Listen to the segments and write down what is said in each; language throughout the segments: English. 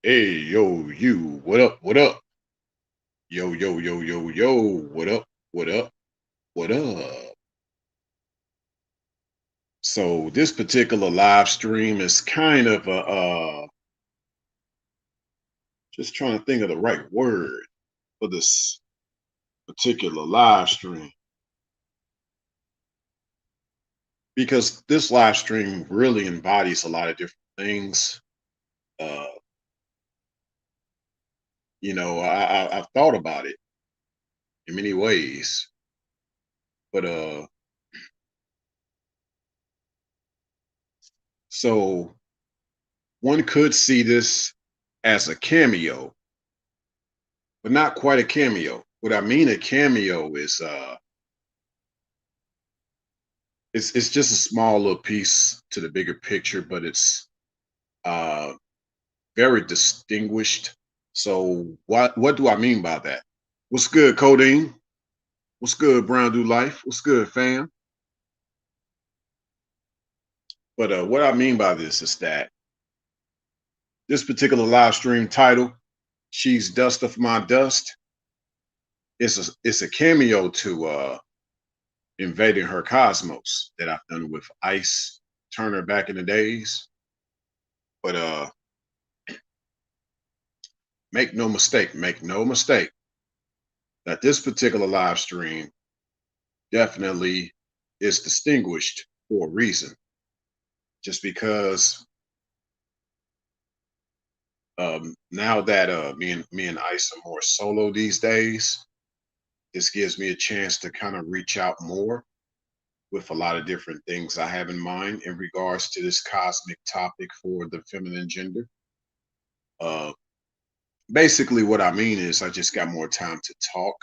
Hey, yo, you, what up? What up? Yo, yo, yo, yo, yo, what up? What up? What up? So this particular live stream is kind of just trying to think of the right word for this particular live stream because this live stream really embodies a lot of different things. Uh, I've thought about it in many ways, but so one could see this as a cameo, but not quite a cameo. What I mean a cameo is it's just a small little piece to the bigger picture, but it's uh very distinguished. So what do I mean by that? What's good, Codeine? What's good, Brown Do Life? What's good, fam? But what I mean by this is that this particular live stream title, She's Dust of My Dust, it's a cameo to Invading Her Cosmos that I've done with Ice Turner back in the days. But make no mistake that this particular live stream definitely is distinguished for a reason. Just because now that me and Ice are more solo these days, this gives me a chance to kind of reach out more with a lot of different things I have in mind in regards to this cosmic topic for the feminine gender. Uh, Basically, what I mean is I just got more time to talk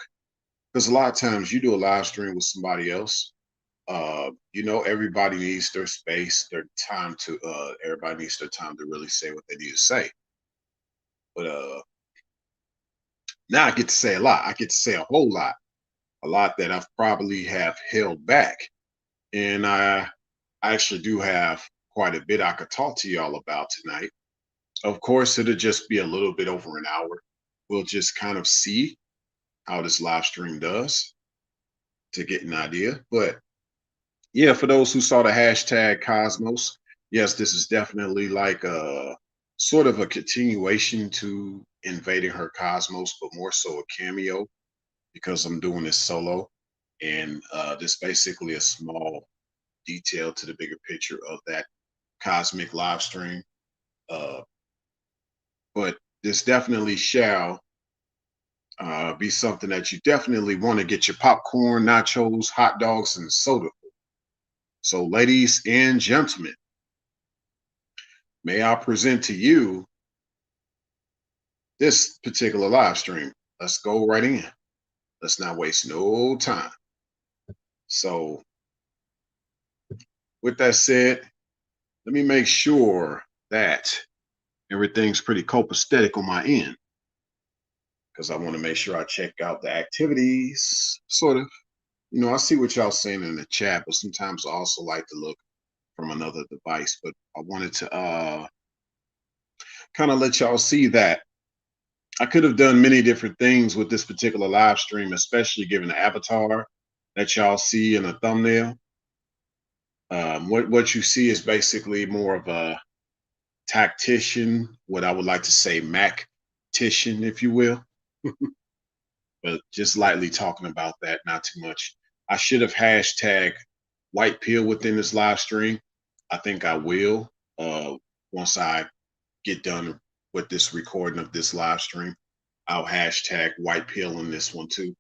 because a lot of times you do a live stream with somebody else. Everybody needs their space, their time to. Everybody needs their time to really say what they need to say. But now I get to say a lot. I get to say a lot that I've probably have held back, and I actually do have quite a bit I could talk to y'all about tonight. Of course, it'll just be a little bit over an hour. We'll just kind of see how this live stream does to get an idea. But yeah, for those who saw the hashtag Cosmos, yes, this is definitely like a sort of a continuation to Invading Her Cosmos, but more so a cameo because I'm doing this solo. And this basically a small detail to the bigger picture of that cosmic live stream. Uh, but this definitely shall be something that you definitely want to get your popcorn, nachos, hot dogs, and soda. So, ladies and gentlemen, may I present to you this particular live stream. Let's go right in. Let's not waste no time. So, with that said, let me make sure that everything's pretty copacetic on my end because I want to make sure I check out the activities, sort of. I see what y'all saying in the chat, but sometimes I also like to look from another device. But I wanted to kind of let y'all see that I could have done many different things with this particular live stream, especially given the avatar that y'all see in the thumbnail. What you see is basically more of a tactician, what I would like to say, Mac-tician, if you will. But just lightly talking about that, not too much. I should have hashtag white pill within this live stream. I think I will once I get done with this recording of this live stream. I'll hashtag white pill in this one too,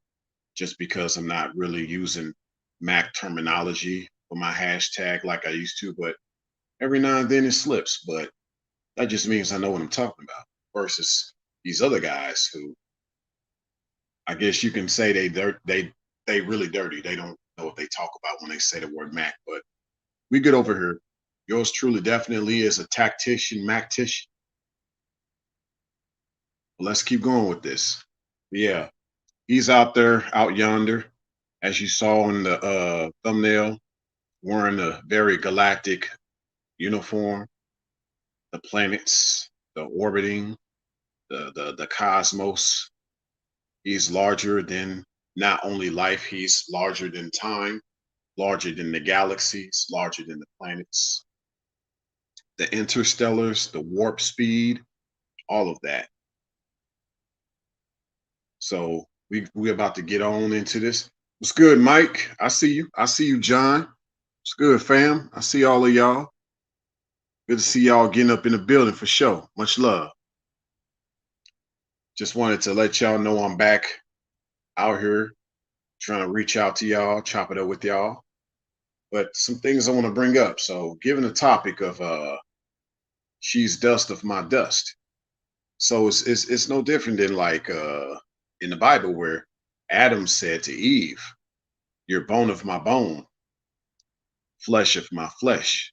just because I'm not really using Mac terminology for my hashtag like I used to, but every now and then it slips. But that just means I know what I'm talking about versus these other guys who I guess you can say they really dirty. They don't know what they talk about when they say the word Mac. But we get over here. Yours truly definitely is a tactician, Mac-tician. Let's keep going with this. Yeah, he's out there, out yonder, as you saw in the thumbnail, wearing a very galactic uniform, the planets, the orbiting. the cosmos. He's larger than not only life, he's larger than time, larger than the galaxies, larger than the planets, the interstellars, the warp speed, all of that. So we about to get on into this. What's good, Mike? I see you. I see you, John. What's good, fam? I see all of y'all. Good to see y'all getting up in the building for sure. Much love. Just wanted to let y'all know I'm back out here trying to reach out to y'all, chop it up with y'all. But some things I want to bring up. So given the topic of she's dust of my dust. So it's no different than like in the Bible where Adam said to Eve, "You're bone of my bone, flesh of my flesh."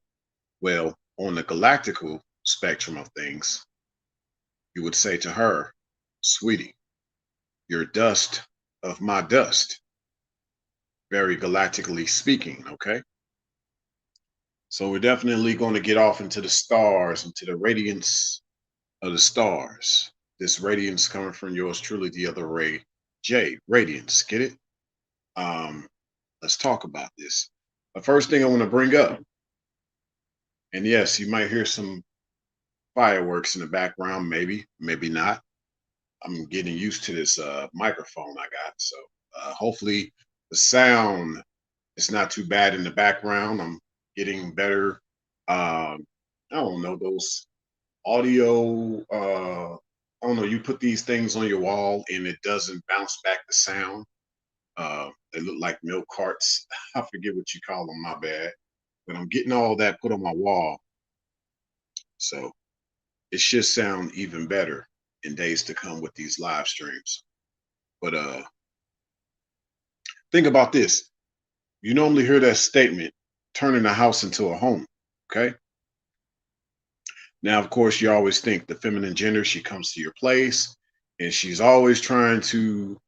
Well, on the galactical spectrum of things, you would say to her, "Sweetie, you're dust of my dust." Very galactically speaking, okay? So we're definitely going to get off into the stars, into the radiance of the stars. This radiance coming from yours truly, the other ray, J, radiance. Get it? Let's talk about this. The first thing I want to bring up, and yes, you might hear some fireworks in the background, maybe, maybe not. I'm getting used to this microphone I got, so hopefully the sound is not too bad in the background. I'm getting better. I don't know those audio. I don't know. You put these things on your wall and it doesn't bounce back the sound. They look like milk carts. I forget what you call them. My bad. But I'm getting all that put on my wall, so it should sound even better in days to come with these live streams. But think about this. You normally hear that statement, turning a house into a home. Okay. Now, of course, you always think the feminine gender, she comes to your place and she's always trying to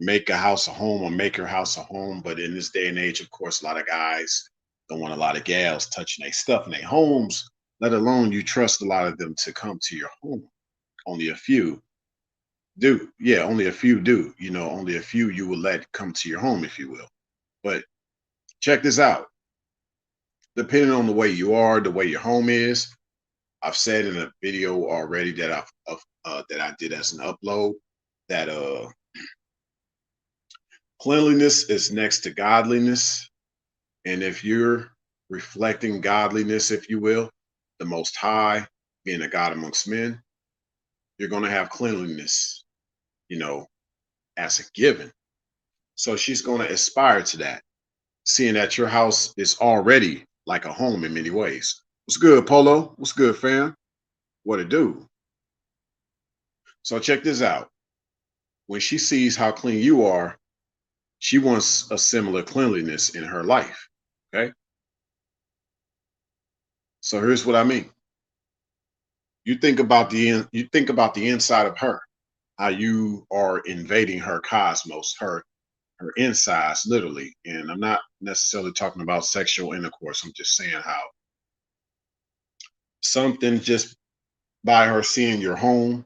make a house a home or make her house a home. But in this day and age, of course, a lot of guys don't want a lot of gals touching their stuff in their homes, let alone you trust a lot of them to come to your home. Only a few do. Yeah, only a few do. You know, only a few you will let come to your home, if you will. But check this out. Depending on the way you are, the way your home is, I've said in a video already that that I did as an upload that cleanliness is next to godliness, and if you're reflecting godliness, if you will, the Most High being a God amongst men, you're going to have cleanliness, you know, as a given. So she's going to aspire to that, seeing that your house is already like a home in many ways. What's good, Polo? What's good, fam? What it do? So check this out. When she sees how clean you are, she wants a similar cleanliness in her life. Okay. So here's what I mean. You think about the inside of her, how you are invading her cosmos, her insides, literally. And I'm not necessarily talking about sexual intercourse. I'm just saying how something just by her seeing your home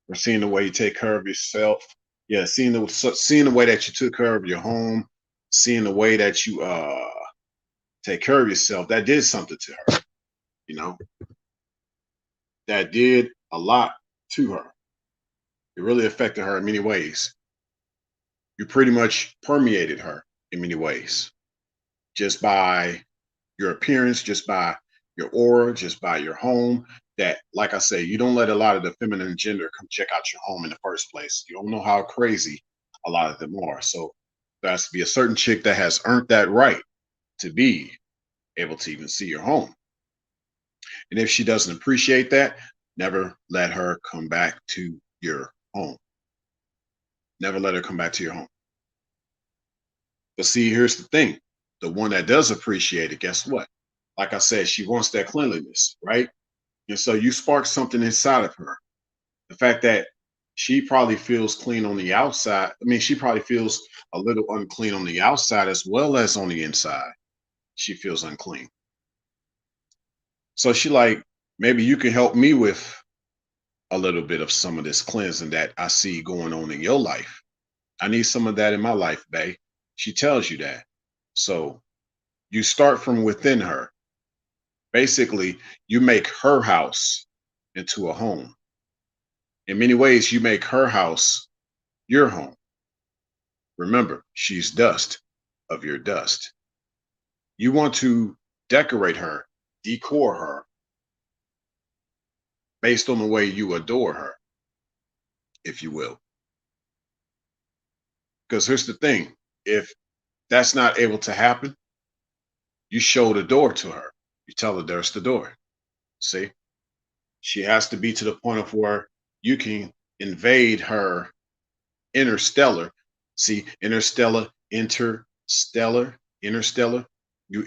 or seeing the way you take care of yourself. Yeah, seeing the way that you took care of your home, seeing the way that you take care of yourself, that did something to her, you know, that did a lot to her. It really affected her in many ways. You pretty much permeated her in many ways just by your appearance, just by your aura, just by your home. That, like I say, you don't let a lot of the feminine gender come check out your home in the first place. You don't know how crazy a lot of them are. So there has to be a certain chick that has earned that right to be able to even see your home. And if she doesn't appreciate that, never let her come back to your home. Never let her come back to your home. But see, here's the thing. The one that does appreciate it, guess what? Like I said, she wants that cleanliness, right? And so you spark something inside of her. The fact that she probably feels clean on the outside. I mean, she probably feels a little unclean on the outside as well as on the inside. She feels unclean. So she like, maybe you can help me with a little bit of some of this cleansing that I see going on in your life. I need some of that in my life, babe. She tells you that. So you start from within her. Basically, you make her house into a home. In many ways, you make her house your home. Remember, she's dust of your dust. You want to decorate her, decor her based on the way you adore her, if you will. Because here's the thing, if that's not able to happen, you show the door to her. You tell her there's the door. See, she has to be to the point of where you can invade her interstellar. See, interstellar. You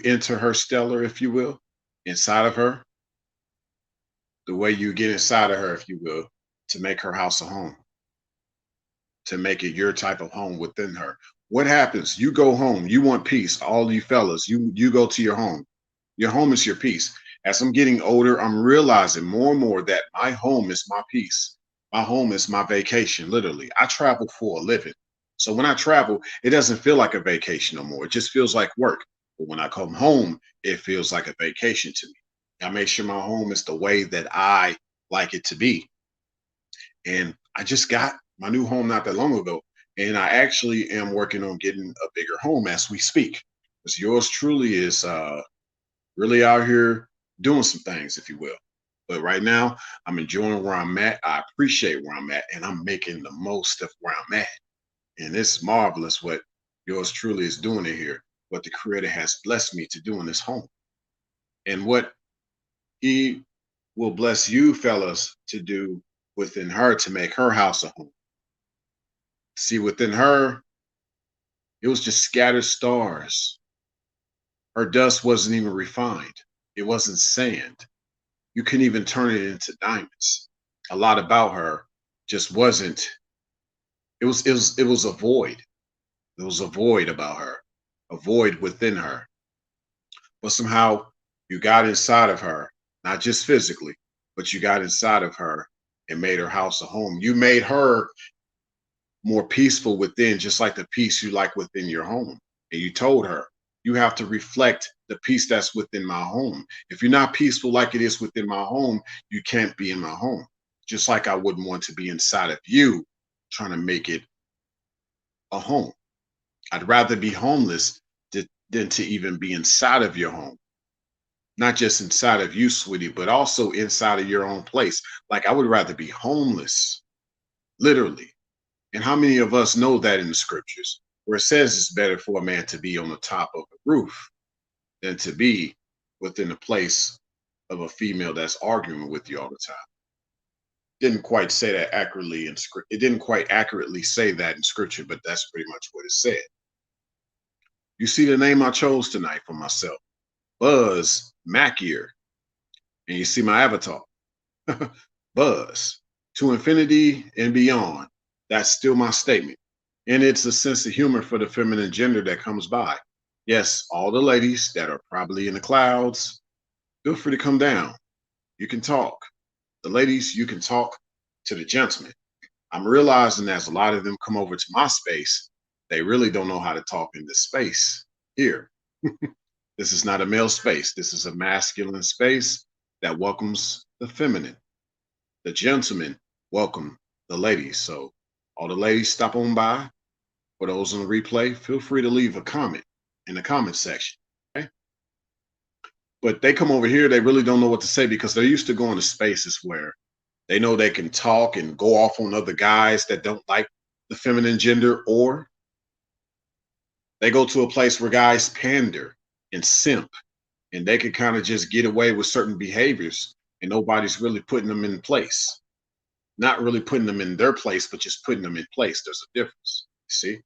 enter her stellar, if you will, inside of her, the way you get inside of her, if you will, to make her house a home, to make it your type of home within her. What happens? You go home, you want peace. All you fellas, you go to your home. Your home is your peace. As I'm getting older, I'm realizing more and more that my home is my peace. My home is my vacation, literally. I travel for a living. So when I travel, it doesn't feel like a vacation no more. It just feels like work. But when I come home, it feels like a vacation to me. I make sure my home is the way that I like it to be. And I just got my new home not that long ago. And I actually am working on getting a bigger home as we speak. Because yours truly is really out here doing some things, if you will. But right now, I'm enjoying where I'm at. I appreciate where I'm at, and I'm making the most of where I'm at. And it's marvelous what yours truly is doing it here, what the Creator has blessed me to do in this home, and what He will bless you, fellas, to do within her to make her house a home. See, within her, it was just scattered stars. Her dust wasn't even refined, it wasn't sand. You couldn't even turn it into diamonds. A lot about her just wasn't. It was a void. There was a void about her, a void within her. But somehow you got inside of her, not just physically, but you got inside of her and made her house a home. You made her more peaceful within, just like the peace you like within your home. And you told her, you have to reflect the peace that's within my home. If you're not peaceful like it is within my home, you can't be in my home. Just like I wouldn't want to be inside of you trying to make it a home. I'd rather be homeless than to even be inside of your home. Not just inside of you, sweetie, but also inside of your own place. Like I would rather be homeless, literally. And how many of us know that in the scriptures, where it says it's better for a man to be on the top of the roof than to be within the place of a female that's arguing with you all the time? Didn't quite say that accurately in script. It didn't quite accurately say that in scripture, but that's pretty much what it said. You see the name I chose tonight for myself, Buzz Mackier, and you see my avatar, Buzz, to infinity and beyond. That's still my statement. And it's a sense of humor for the feminine gender that comes by. Yes, all the ladies that are probably in the clouds, feel free to come down. You can talk. The ladies, you can talk to the gentlemen. I'm realizing as a lot of them come over to my space, they really don't know how to talk in this space here. This is not a male space. This is a masculine space that welcomes the feminine. The gentlemen welcome the ladies. So all the ladies stop on by. For those on the replay, feel free to leave a comment in the comment section. Okay? But they come over here, they really don't know what to say because they're used to going to spaces where they know they can talk and go off on other guys that don't like the feminine gender, or they go to a place where guys pander and simp and they can kind of just get away with certain behaviors and nobody's really putting them in place. Not really putting them in their place, but just putting them in place. There's a difference, you see?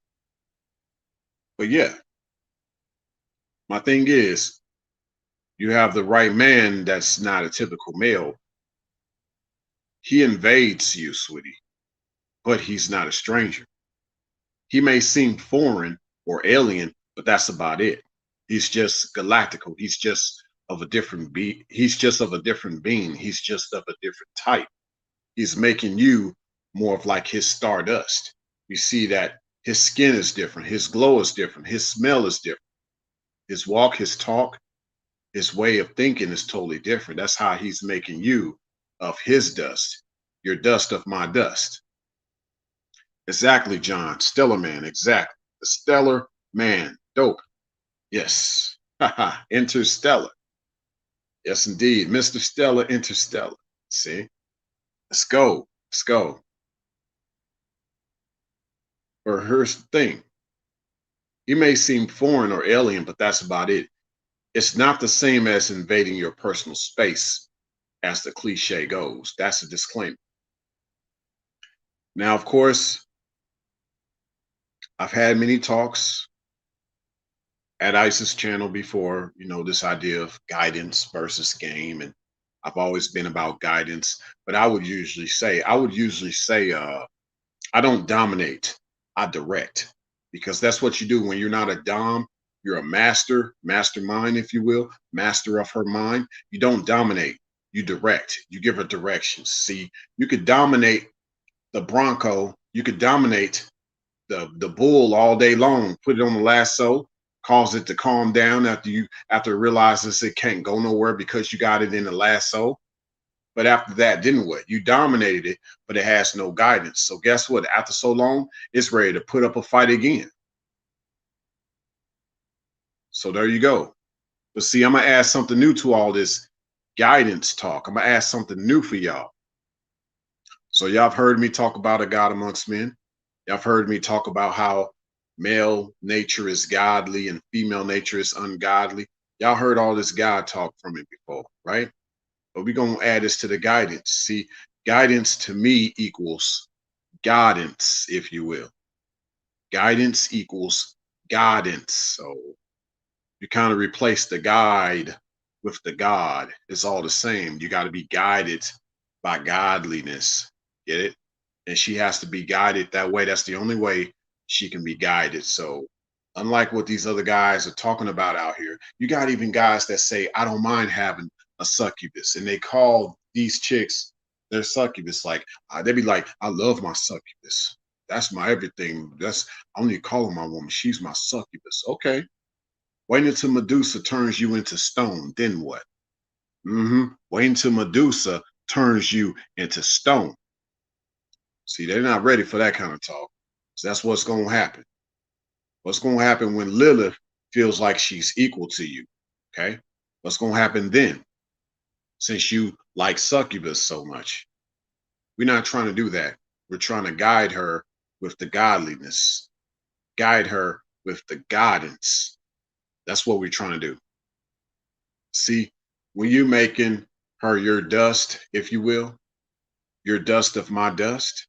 But yeah, my thing is, you have the right man that's not a typical male. He invades you, sweetie, but he's not a stranger. He may seem foreign or alien, but that's about it. He's just galactical. He's just of a different he's just of a different being. He's just of a different type. He's making you more of like his stardust. You see that his skin is different, his glow is different, his smell is different, his walk, his talk, his way of thinking is totally different. That's how he's making you of his dust, your dust of my dust. Exactly, John. Stellar man. Exactly. The stellar man. Dope. Yes. Haha. Interstellar. Yes, indeed. Mr. Stellar Interstellar. See? Let's go. Let's go. Or here's the thing. He may seem foreign or alien, but that's about it. It's not the same as invading your personal space, as the cliche goes. That's a disclaimer. Now, of course, I've had many talks at ISIS channel before, this idea of guidance versus game. And I've always been about guidance, but I would usually say, I don't dominate, I direct, because that's what you do when you're not a dom. You're a mastermind, if you will, master of her mind. You don't dominate, you direct, you give her directions. See, you could dominate the Bronco, you could dominate the bull all day long, put it on the lasso, cause it to calm down after it realizes it can't go nowhere because you got it in the lasso. But after that, then what? You dominated it, but it has no guidance. So guess what? After so long, it's ready to put up a fight again. So there you go. But see, I'm gonna add something new to all this guidance talk. I'm gonna add something new for y'all. So y'all have heard me talk about a God amongst men. Y'all have heard me talk about how male nature is godly and female nature is ungodly. Y'all heard all this God talk from it before, right? But we're going to add this to the guidance. See, guidance to me equals guidance, if you will. Guidance equals guidance. So you kind of replace the guide with the God. It's all the same. You got to be guided by godliness. Get it? And she has to be guided that way. That's the only way she can be guided. So, unlike what these other guys are talking about out here, you got even guys that say, I don't mind having a succubus. And they call these chicks their succubus. Like, they be like, I love my succubus. That's my everything. I only call her my woman. She's my succubus. Okay. Wait until Medusa turns you into stone. Then what? Wait until Medusa turns you into stone. See, they're not ready for that kind of talk. So that's what's going to happen. What's going to happen when Lilith feels like she's equal to you? Okay. What's going to happen then? Since you like succubus so much, we're not trying to do that. We're trying to guide her with the godliness, guide her with the guidance. That's what we're trying to do. See, when you're making her your dust, if you will, your dust of my dust,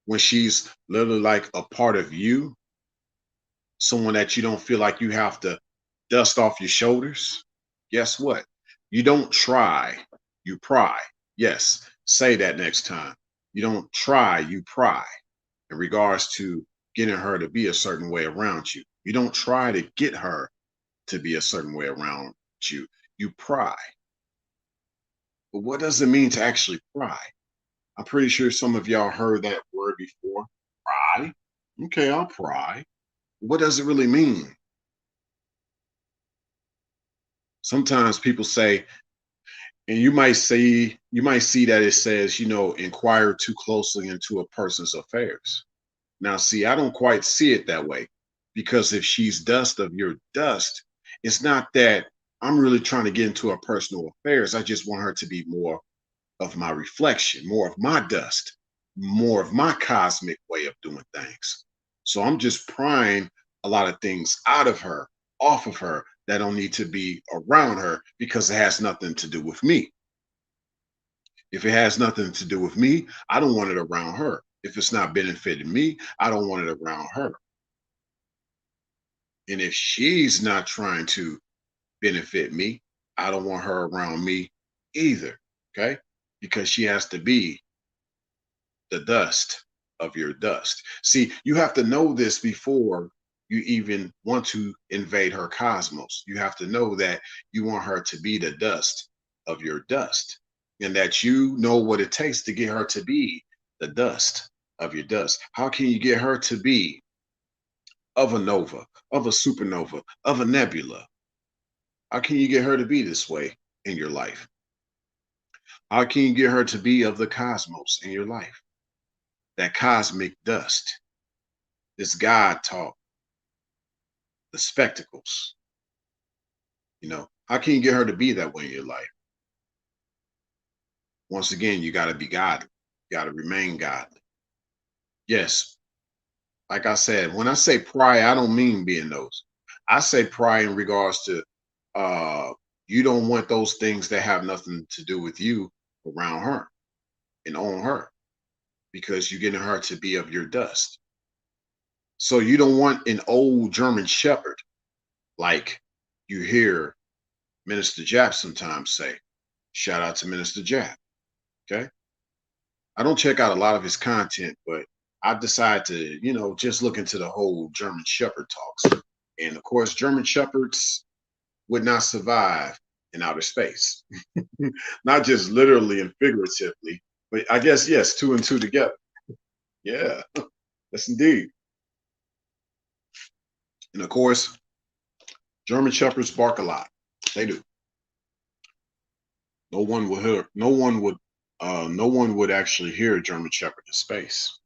when she's literally like a part of you, someone that you don't feel like you have to dust off your shoulders, guess what? You don't try, you pry. Yes, say that next time. You don't try, you pry in regards to getting her to be a certain way around you. You don't try to get her to be a certain way around you. You pry. But what does it mean to actually pry? I'm pretty sure some of y'all heard that word before. Pry. Okay, I'll pry. What does it really mean? Sometimes people say, and you might see that it says, inquire too closely into a person's affairs. Now, see, I don't quite see it that way, because if she's dust of your dust, it's not that I'm really trying to get into her personal affairs. I just want her to be more of my reflection, more of my dust, more of my cosmic way of doing things. So I'm just prying a lot of things out of her, off of her, that don't need to be around her because it has nothing to do with me. If it has nothing to do with me, I don't want it around her. If it's not benefiting me, I don't want it around her. And if she's not trying to benefit me, I don't want her around me either. Okay. Because she has to be the dust of your dust. See, you have to know this before you even want to invade her cosmos. You have to know that you want her to be the dust of your dust. and that you know what it takes to get her to be the dust of your dust. How can you get her to be of a nova, of a supernova, of a nebula? How can you get her to be this way in your life? How can you get her to be of the cosmos in your life? That cosmic dust, this God talk, the spectacles, how can you get her to be that way in your life? Once again, you got to be godly. You got to remain godly. Yes, like I said, when I say pry, I don't mean being nosy. I say pry in regards to uh you don't want those things that have nothing to do with you around her and on her, because you're getting her to be of your dust. So you don't want an old German shepherd like you hear Minister Jap sometimes say. Shout out to Minister Jap. Okay. I don't check out a lot of his content, but I've decided to, just look into the whole German Shepherd talks. And of course, German Shepherds would not survive in outer space, not just literally and figuratively, but I guess, yes, two and two together. Yeah, yes, indeed. And of course, German Shepherds bark a lot. They do. No one would hear, no one would actually hear a German Shepherd in space.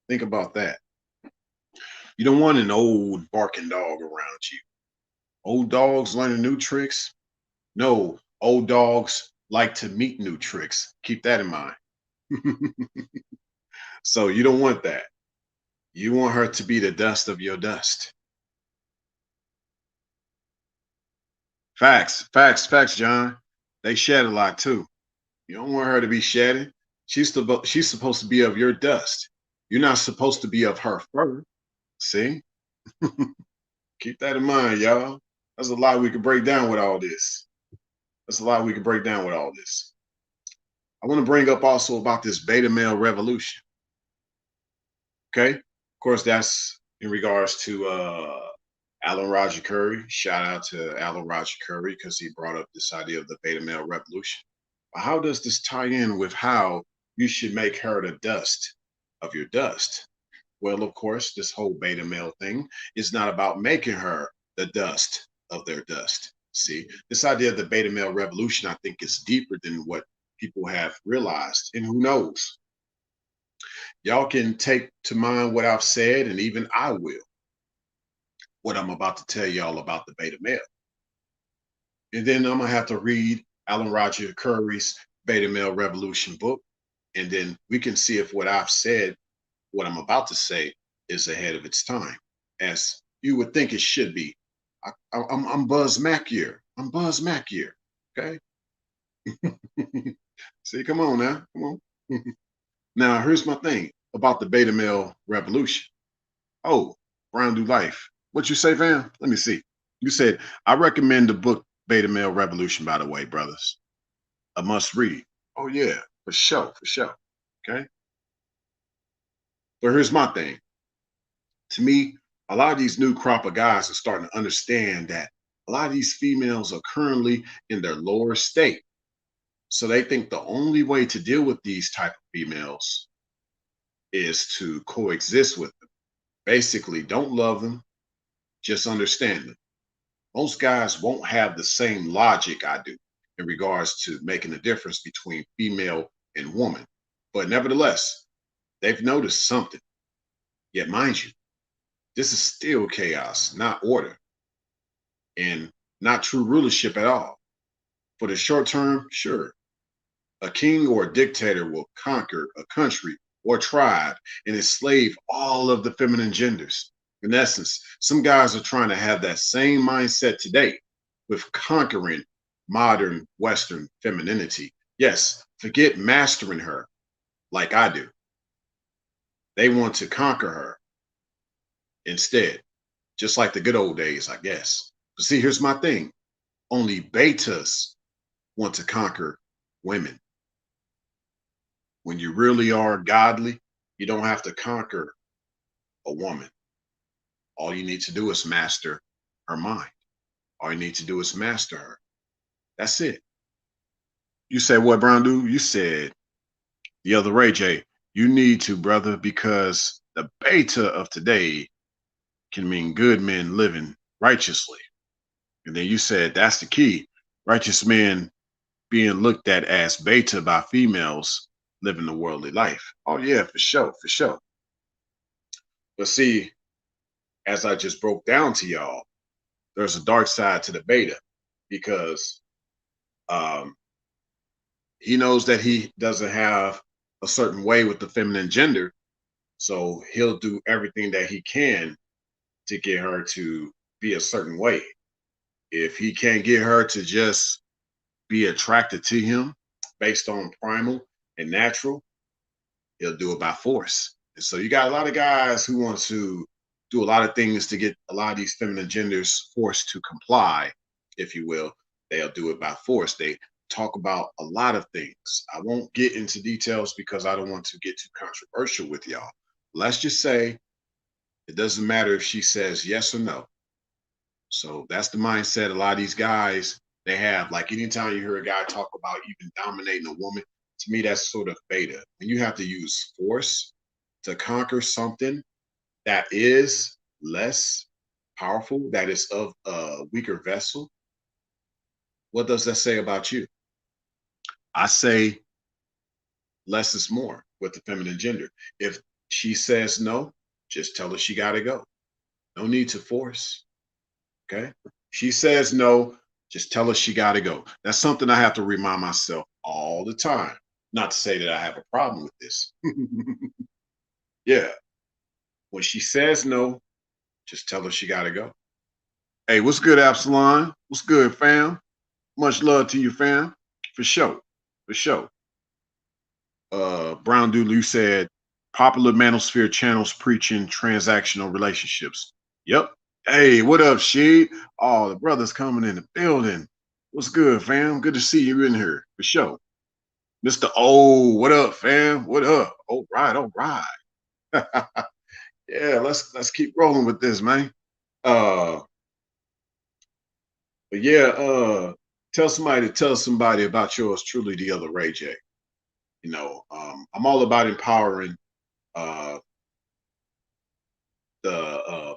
Think about that. You don't want an old barking dog around you. Old dogs learning new tricks? No, old dogs like to meet new tricks. Keep that in mind. So you don't want that. You want her to be the dust of your dust. Facts, facts, facts, John. They shed a lot too. You don't want her to be shedding. She's supposed to be of your dust. You're not supposed to be of her fur. See? Keep that in mind, y'all. There's a lot we could break down with all this. There's a lot we could break down with all this. I want to bring up also about this beta male revolution. Okay. Of course, that's in regards to Alan Roger Curry. Shout out to Alan Roger Curry because he brought up this idea of the beta male revolution. But how does this tie in with how you should make her the dust of your dust? Well, of course, this whole beta male thing is not about making her the dust of their dust. See, this idea of the beta male revolution, I think, is deeper than what people have realized. And who knows? Y'all can take to mind what I've said, and even I will, what I'm about to tell y'all about the beta male. And then I'm going to have to read Alan Roger Curry's Beta Male Revolution book. And then we can see if what I've said, what I'm about to say, is ahead of its time, as you would think it should be. I'm Buzz Mackier. I'm Buzz Mackier. Okay. See, come on now. Come on. Now, here's my thing about the beta male revolution. Oh, Brown Do Life. What you say, fam? Let me see. You said, I recommend the book Beta Male Revolution, by the way, brothers. A must read. Oh, yeah, for sure, for sure. Okay. But here's my thing. To me, a lot of these new crop of guys are starting to understand that a lot of these females are currently in their lower state. So they think the only way to deal with these type of females is to coexist with them. Basically, don't love them, just understand them. Most guys won't have the same logic I do in regards to making a difference between female and woman. But nevertheless, they've noticed something. Yet, mind you, this is still chaos, not order, and not true rulership at all. For the short term, sure, a king or a dictator will conquer a country or tribe and enslave all of the feminine genders. In essence, some guys are trying to have that same mindset today with conquering modern Western femininity. Yes, forget mastering her like I do. They want to conquer her instead, just like the good old days, I guess. But see, here's my thing. Only betas want to conquer women. When you really are godly, you don't have to conquer a woman. All you need to do is master her mind. All you need to do is master her. That's it. You said what, Brown dude? You said the other Ray J. You need to, brother, because the beta of today can mean good men living righteously. And then you said that's the key. Righteous men being looked at as beta by females living the worldly life. Oh yeah, for sure, for sure. But see, as I just broke down to y'all, there's a dark side to the beta because um, he knows that he doesn't have a certain way with the feminine gender, so he'll do everything that he can to get her to be a certain way. If he can't get her to just be attracted to him based on primal and natural, he'll do it by force. And so you got a lot of guys who want to do a lot of things to get a lot of these feminine genders forced to comply, if you will. They'll do it by force. They talk about a lot of things. I won't get into details because I don't want to get too controversial with y'all. Let's just say it doesn't matter if she says yes or no. So that's the mindset a lot of these guys they have. Like anytime you hear a guy talk about even dominating a woman, to me that's sort of beta. When you have to use force to conquer something that is less powerful, that is of a weaker vessel, what does that say about you? I say less is more with the feminine gender. If she says no, just tell her she got to go. No need to force. Okay. She says no, just tell her she got to go. That's something I have to remind myself all the time. Not to say that I have a problem with this. Yeah. When she says no, just tell her she got to go. Hey, what's good, Absalon? What's good, fam? Much love to you, fam. For sure. For sure. Brown Dooley said popular manosphere channels preaching transactional relationships. Yep. Hey, what up, Sheed? Oh, the brother's coming in the building. What's good, fam? Good to see you in here for sure. Mr. O, what up, fam? What up? All right, all right. Yeah, let's keep rolling with this, man. Uh, but yeah, tell somebody about yours truly, the other Ray J. I'm all about empowering uh the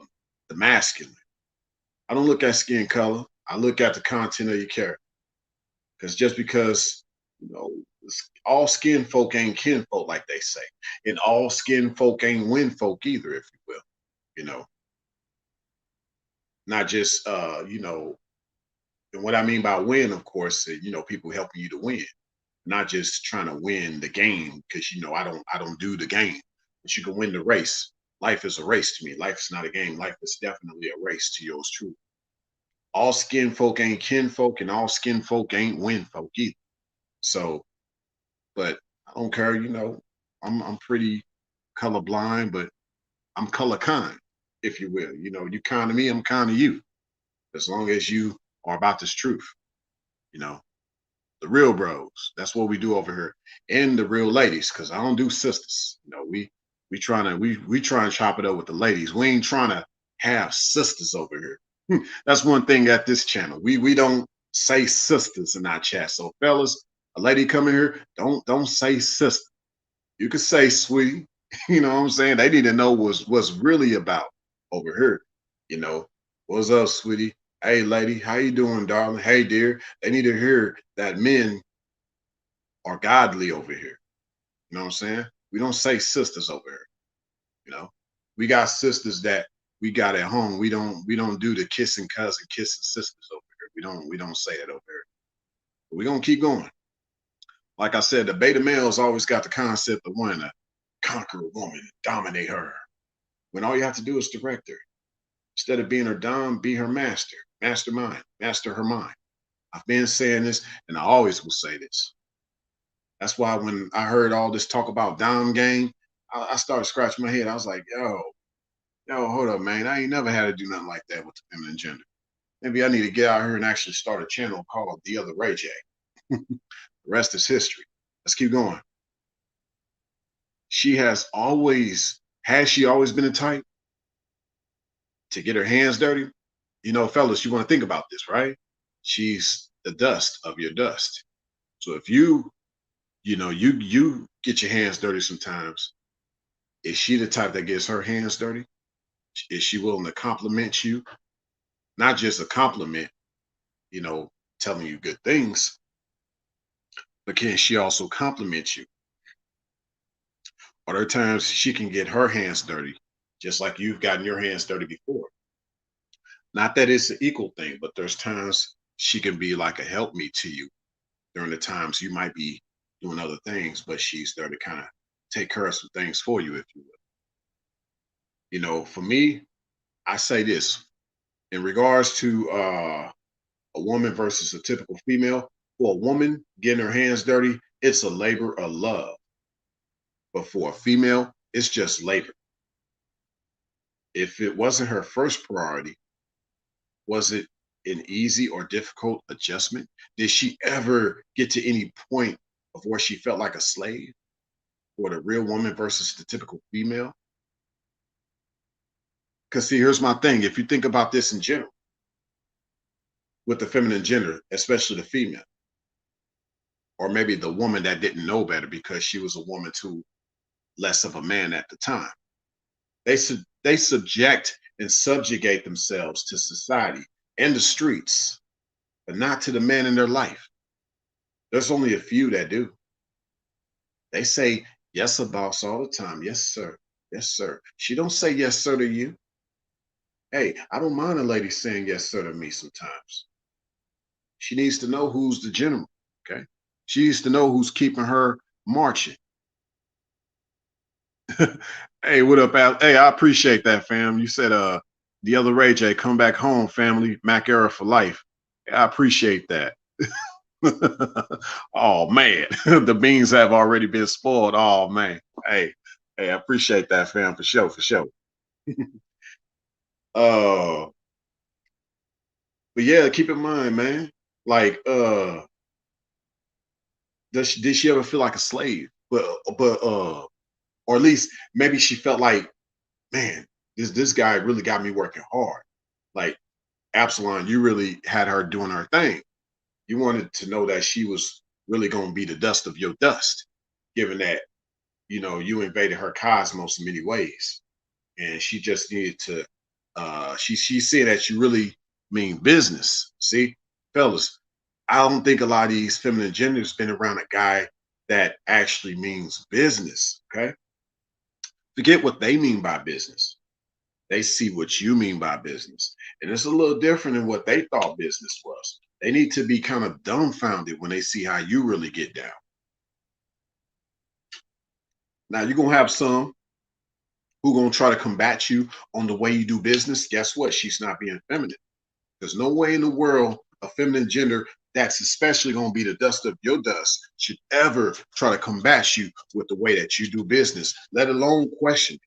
masculine. I don't look at skin color. I look at the content of your character. Because just because you know all skin folk ain't kin folk, like they say, and all skin folk ain't win folk either, if you will. You know, not just and what I mean by win, of course, people helping you to win, not just trying to win the game because I don't do the game, but you can win the race. Life is a race to me. Life is not a game. Life is definitely a race to yours truly. All skin folk ain't kin folk, and all skin folk ain't win folk either. So, but I don't care. I'm pretty colorblind, but I'm color kind, if you will. You kind of me, I'm kind of you. As long as you are about this truth, you know, the real bros. That's what we do over here, and the real ladies, because I don't do sisters. We try and chop it up with the ladies. We ain't trying to have sisters over here. That's one thing at this channel. We don't say sisters in our chat. So fellas, a lady coming here, don't say sister. You could say sweetie. You know what I'm saying? They need to know what's really about over here. You know, what's up, sweetie? Hey, lady, how you doing, darling? Hey, dear. They need to hear that men are godly over here. You know what I'm saying? We don't say sisters over here. You know, we got sisters that we got at home. We don't do the kissing cousin, kissing sisters over here. We don't say that over here. But we're gonna keep going. Like I said, the beta males always got the concept of wanting to conquer a woman, dominate her. When all you have to do is direct her. Instead of being her dom, be her master, mastermind, master her mind. I've been saying this, and I always will say this. That's why when I heard all this talk about dom game, I started scratching my head. I was like, yo, hold up, man. I ain't never had to do nothing like that with the feminine gender. Maybe I need to get out here and actually start a channel called The Other Ray J. The rest is history. Let's keep going. Has she always been a type to get her hands dirty? Fellas, you want to think about this, right? She's the dust of your dust. So if you get your hands dirty sometimes, is she the type that gets her hands dirty? Is she willing to compliment you? Not just a compliment, you know, telling you good things, but can she also compliment you? Are there times she can get her hands dirty, just like you've gotten your hands dirty before? Not that it's an equal thing, but there's times she can be like a helpmeet to you during the times you might be doing other things, but she's there to kind of take care of some things for you, if you will. For me, I say this in regards to a woman versus a typical female. For a woman getting her hands dirty, it's a labor of love. But for a female, it's just labor. If it wasn't her first priority, was it an easy or difficult adjustment? Did she ever get to any point of where she felt like a slave for the real woman versus the typical female? Because, see, here's my thing. If you think about this in general, with the feminine gender, especially the female, or maybe the woman that didn't know better because she was a woman too less of a man at the time, they subject and subjugate themselves to society and the streets, but not to the man in their life. There's only a few that do. They say yes, a boss all the time. Yes, sir. Yes, sir. She don't say yes, sir to you. Hey, I don't mind a lady saying yes, sir to me sometimes. She needs to know who's the general. Okay. She needs to know who's keeping her marching. Hey, what up, Al? Hey, I appreciate that, fam. You said the other Ray J, come back home, family, Mac era for life. I appreciate that. Oh man, the beans have already been spoiled. Oh man. Hey, I appreciate that, fam, for sure, for sure. uh but yeah, keep in mind, man. Like, did she ever feel like a slave? But or at least maybe she felt like, man, this guy really got me working hard. Like, Absalom, you really had her doing her thing. You wanted to know that she was really gonna be the dust of your dust, given that you invaded her cosmos in many ways, and she just needed to. She said that you really mean business. See, fellas, I don't think a lot of these feminine genders been around a guy that actually means business. Okay, forget what they mean by business. They see what you mean by business. And it's a little different than what they thought business was. They need to be kind of dumbfounded when they see how you really get down. Now, you're going to have some who going to try to combat you on the way you do business. Guess what? She's not being feminine. There's no way in the world a feminine gender that's especially going to be the dust of your dust should ever try to combat you with the way that you do business, let alone question.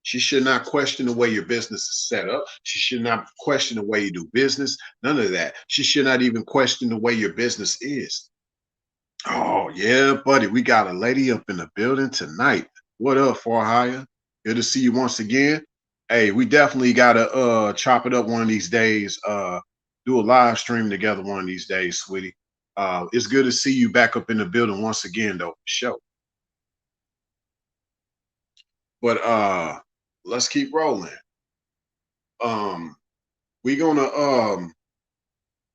She should not question the way your business is set up. She should not question the way you do business. None of that. She should not even question the way your business is. Oh, yeah, buddy. We got a lady up in the building tonight. What up, For Hire? Good to see you once again. Hey, we definitely gotta chop it up one of these days. Do a live stream together one of these days, sweetie. It's good to see you back up in the building once again, though, for sure. But let's keep rolling. Um, we gonna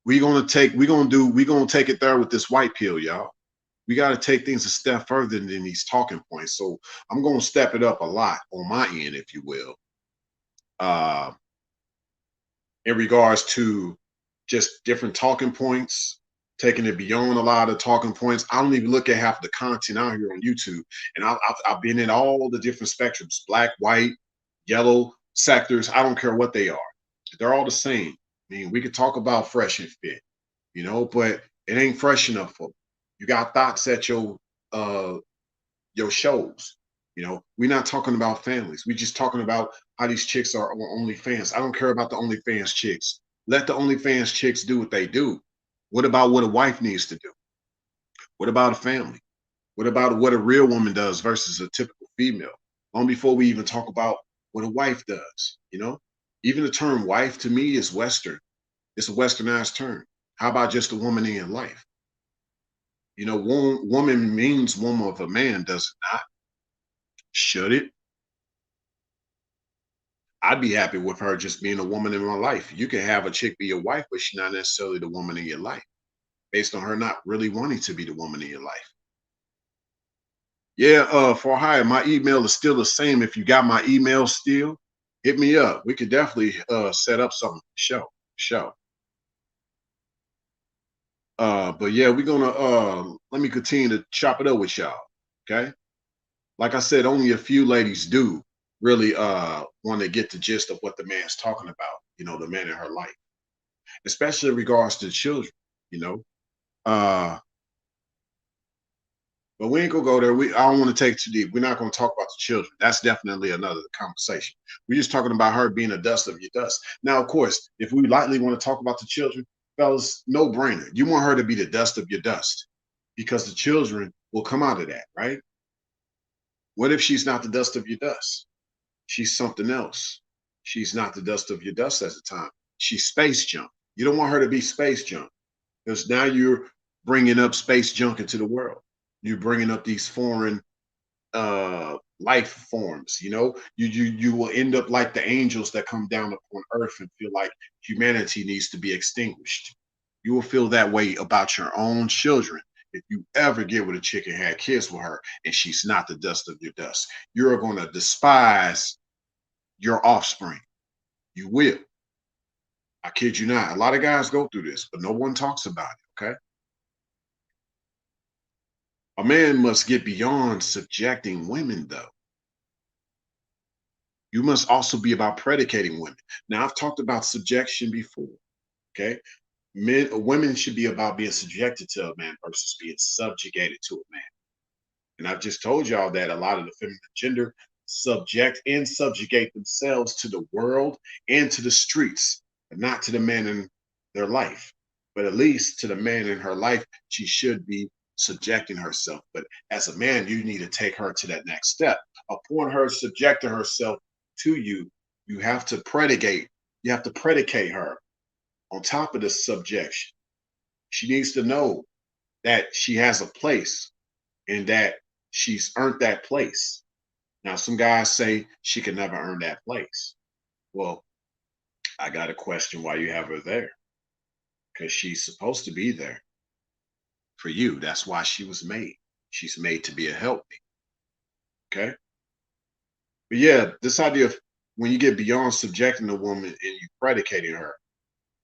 we gonna take it there with this white pill, y'all. We got to take things a step further than these talking points. So I'm gonna step it up a lot on my end, if you will, uh, in regards to just different talking points, taking it beyond a lot of talking points. I don't even look at half the content out here on YouTube, and I've been in all the different spectrums: black, white, yellow sectors. I don't care what they are; they're all the same. I mean, we could talk about fresh and fit, but it ain't fresh enough for me. You got thoughts at uh your shows. We're not talking about families. We're just talking about how these chicks are on OnlyFans. I don't care about the OnlyFans chicks. Let the OnlyFans chicks do what they do. What about what a wife needs to do? What about a family? What about what a real woman does versus a typical female? Long before we even talk about what a wife does. Even the term wife to me is Western. It's a westernized term. How about just a woman in your life? You know, woman means woman of a man, does it not? Should it? I'd be happy with her just being a woman in my life. You can have a chick be your wife, but she's not necessarily the woman in your life, based on her not really wanting to be the woman in your life. Yeah, for hire, my email is still the same. If you got my email still, hit me up. We could definitely set up something. Show. But yeah, we're gonna let me continue to chop it up with y'all. Okay. Like I said, only a few ladies do really want to get the gist of what the man's talking about, you know, the man in her life, especially in regards to children, you know. Uh but we ain't gonna go there. I don't want to take too deep. We're not gonna talk about the children. That's definitely another conversation. We're just talking about her being a dust of your dust. Now, of course, if we lightly want to talk about the children, fellas, no brainer. You want her to be the dust of your dust because the children will come out of that, right? What if she's not the dust of your dust? She's something else. She's not the dust of your dust at the time. She's space junk. You don't want her to be space junk because now you're bringing up space junk into the world. You're bringing up these foreign life forms. You know, you will end up like the angels that come down upon earth and feel like humanity needs to be extinguished. You will feel that way about your own children if you ever get with a chick and had kids with her and she's not the dust of your dust. You're going to despise your offspring. You will. I kid you not. A lot of guys go through this, but no one talks about it. Okay. A man must get beyond subjecting women, though. You must also be about predicating women. Now, I've talked about subjection before. Okay. Women should be about being subjected to a man versus being subjugated to a man. And I've just told y'all that a lot of the feminine gender subject and subjugate themselves to the world and to the streets, but not to the man in their life. But at least to the man in her life, she should be subjecting herself. But as a man, you need to take her to that next step. Upon her subjecting herself to you, you have to predicate her on top of the subjection. She needs to know that she has a place and that she's earned that place. Now, some guys say she can never earn that place. Well, I got to question why you have her there because she's supposed to be there for you. That's why she was made. She's made to be a helpmate. Okay. But yeah, this idea of when you get beyond subjecting a woman and you predicating her,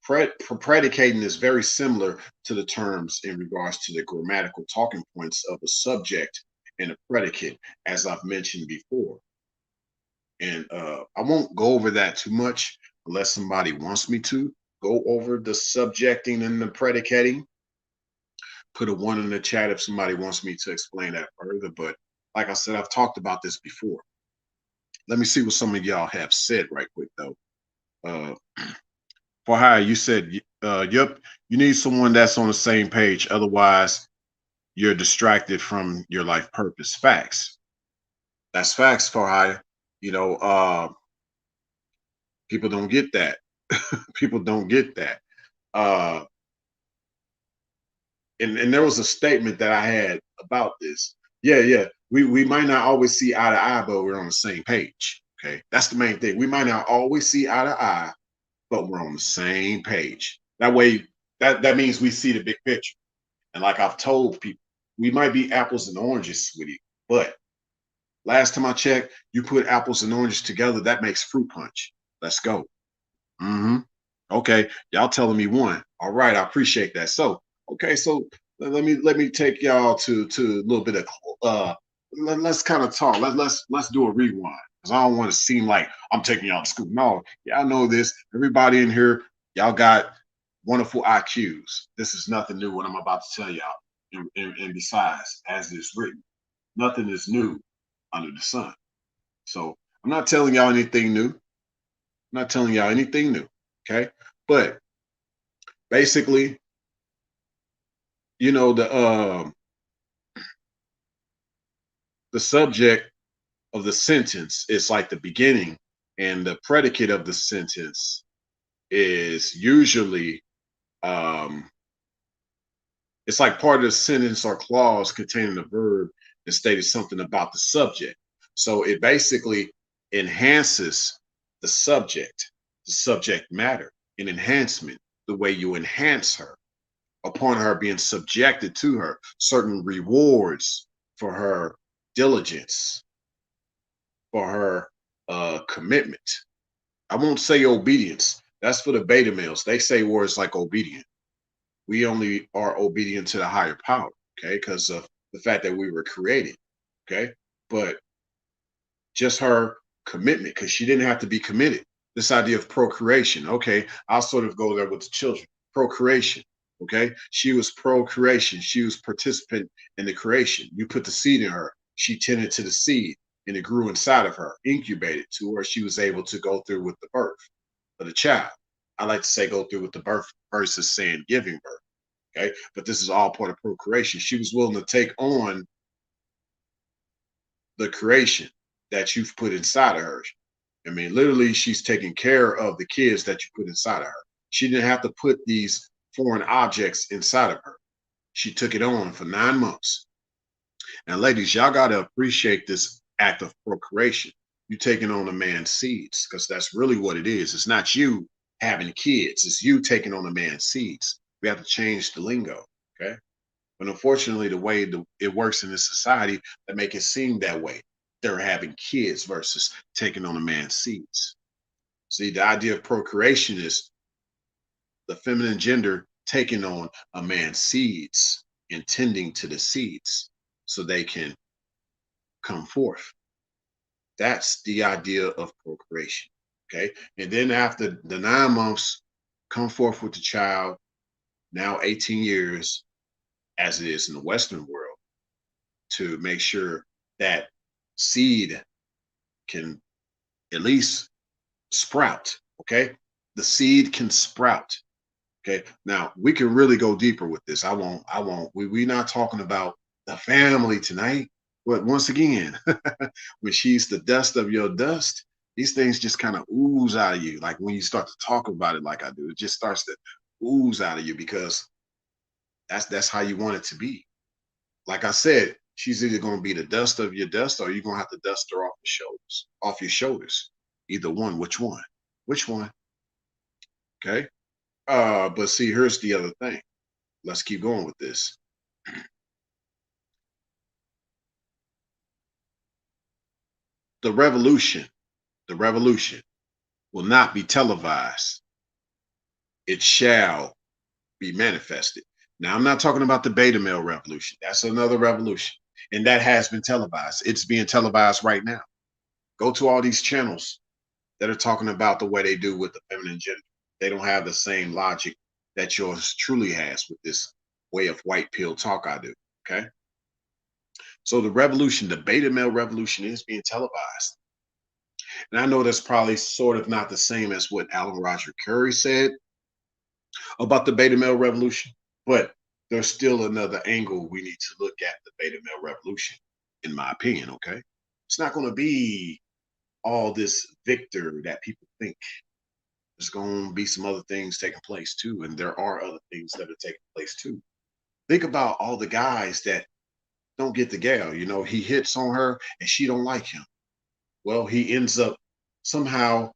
predicating is very similar to the terms in regards to the grammatical talking points of a subject and a predicate, as I've mentioned before. And I won't go over that too much unless somebody wants me to go over the subjecting and the predicating. Put a one in the chat if somebody wants me to explain that further. But like I said, I've talked about this before. Let me see what some of y'all have said right quick though. Uh, for hire, you said, yep, you need someone that's on the same page. Otherwise, you're distracted from your life purpose. Facts. That's facts for hire. You know, people don't get that. People don't get that. Uh, and there was a statement that I had about this. Yeah, yeah. We might not always see eye to eye, but we're on the same page. Okay. That's the main thing. We might not always see eye to eye, but we're on the same page. That way, that means we see the big picture. And like I've told people, we might be apples and oranges, sweetie, but last time I checked, you put apples and oranges together, that makes fruit punch. Let's go. Mm-hmm. Okay, y'all telling me one. All right, I appreciate that. So, okay, so let me take y'all to a little bit of let's kind of talk. Let's do a rewind because I don't want to seem like I'm taking y'all to school. No, y'all know this. Everybody in here, y'all got wonderful IQs. This is nothing new what I'm about to tell y'all. And besides, as it's written, nothing is new under the sun. So I'm not telling y'all anything new. I'm not telling y'all anything new. Okay. But basically, you know, the subject of the sentence is like the beginning, and the predicate of the sentence is usually um It's like part of the sentence or clause containing a verb and stated something about the subject. So it basically enhances the subject matter, an enhancement, the way you enhance her upon her being subjected to her, certain rewards for her diligence, for her commitment. I won't say obedience. That's for the beta males. They say words like obedient. We only are obedient to the higher power, okay, because of the fact that we were created, okay. But just her commitment, because she didn't have to be committed. This idea of procreation, okay, I'll sort of go there with the children. Procreation, okay. She was procreation. She was participant in the creation. You put the seed in her. She tended to the seed, and it grew inside of her, incubated to where she was able to go through with the birth of the child. I like to say go through with the birth versus saying giving birth. Okay, but this is all part of procreation. She was willing to take on the creation that you've put inside of her. I mean, literally, she's taking care of the kids that you put inside of her. She didn't have to put these foreign objects inside of her. She took it on for 9 months. And ladies, y'all got to appreciate this act of procreation. You taking on a man's seeds, because that's really what it is. It's not you having kids, it's you taking on a man's seeds. We have to change the lingo. Okay. But unfortunately, the way it works in this society, that make it seem that way. They're having kids versus taking on a man's seeds. See, the idea of procreation is the feminine gender taking on a man's seeds and tending to the seeds so they can come forth. That's the idea of procreation. Okay. And then after the 9 months, come forth with the child, now 18 years, as it is in the Western world, to make sure that seed can at least sprout. Okay. The seed can sprout. Okay. Now we can really go deeper with this. I won't. We're not talking about the family tonight. But once again, when she's the dust of your dust, these things just kind of ooze out of you. Like when you start to talk about it like I do, it just starts to ooze out of you because that's how you want it to be. Like I said, she's either going to be the dust of your dust or you're going to have to dust her off your shoulders. Either one. Which one? Which one? Okay. But see, here's the other thing. Let's keep going with this. The revolution, the revolution will not be televised. It shall be manifested. Now, I'm not talking about the beta male revolution. That's another revolution. And that has been televised. It's being televised right now. Go to all these channels that are talking about the way they do with the feminine gender. They don't have the same logic that yours truly has with this way of white pill talk I do. Okay. So the revolution, the beta male revolution, is being televised. And I know that's probably sort of not the same as what Alan Roger Curry said about the beta male revolution, but there's still another angle we need to look at the beta male revolution, in my opinion. Okay. It's not going to be all this victor that people think. There's going to be some other things taking place too, and there are other things that are taking place too. Think about all the guys that don't get the gal. You know, he hits on her and she don't like him. Well, he ends up somehow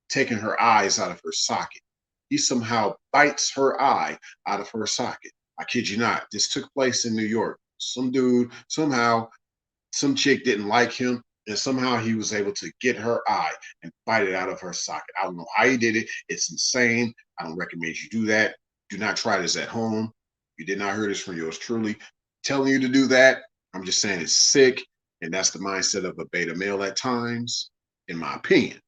taking her eyes out of her socket. He somehow bites her eye out of her socket. I kid you not. This took place in New York. Some dude, somehow, some chick didn't like him, and somehow he was able to get her eye and bite it out of her socket. I don't know how he did it. It's insane. I don't recommend you do that. Do not try this at home. You did not hear this from yours truly. Telling you to do that, I'm just saying it's sick, and that's the mindset of a beta male at times, in my opinion.